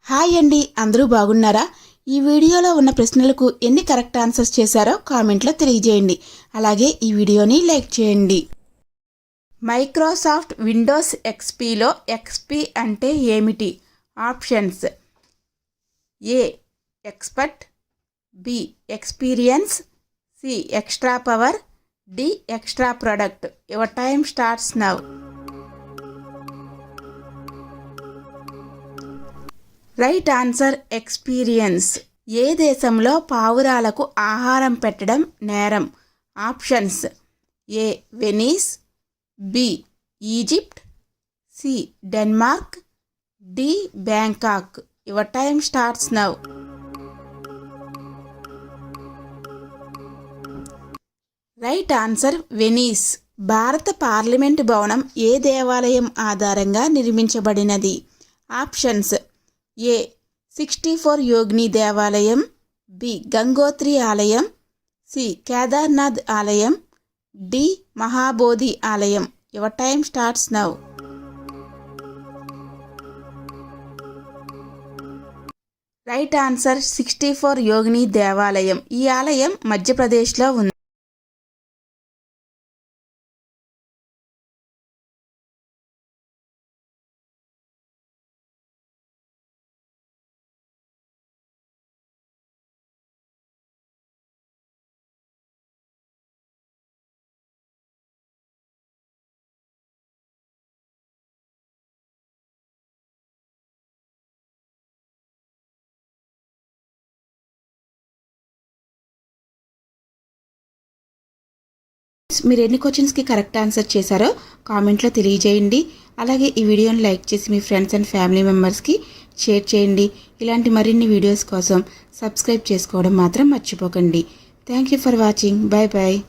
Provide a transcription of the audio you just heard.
Hi అండి, అందరూ బాగున్నారా? ఈ వీడియోలో ఉన్న ప్రశ్నలకు ఎన్ని కరెక్ట్ ఆన్సర్స్ చేశారో కామెంట్లో తెలియజేయండి. అలాగే ఈ వీడియోని లైక్ చేయండి. మైక్రోసాఫ్ట్ విండోస్ ఎక్స్పీలో ఎక్స్పీ అంటే ఏమిటి? Options: A expert, B experience, C extra power, D extra product. Your time starts now. Right answer experience. ఏ దేశంలో పావురాలకు ఆహారం పెట్టడం నేరం? Options: A Venice, B Egypt, C Denmark, D Bangkok. Your time starts now. Right answer Venice. భారత parliament భవనం ఏ దేవాలయం ఆధారంగా నిర్మించబడినది? ఆప్షన్స్: ఏ 64 యోగిని దేవాలయం, బి గంగోత్రి ఆలయం, సి కేదార్నాథ్ ఆలయం, డి మహాబోధి ఆలయం. Your time starts now. Right answer 64 యోగిని దేవాలయం. ఈ ఆలయం మధ్యప్రదేశ్లో ఉంది. మీరు ఎన్ని క్వశ్చన్స్కి కరెక్ట్ ఆన్సర్ చేశారో కామెంట్లో తెలియజేయండి. అలాగే ఈ వీడియోని లైక్ చేసి మీ ఫ్రెండ్స్ అండ్ ఫ్యామిలీ మెంబర్స్కి షేర్ చేయండి. ఇలాంటి మరిన్ని వీడియోస్ కోసం సబ్స్క్రైబ్ చేసుకోవడం మాత్రం మర్చిపోకండి. Thank you for watching. Bye bye.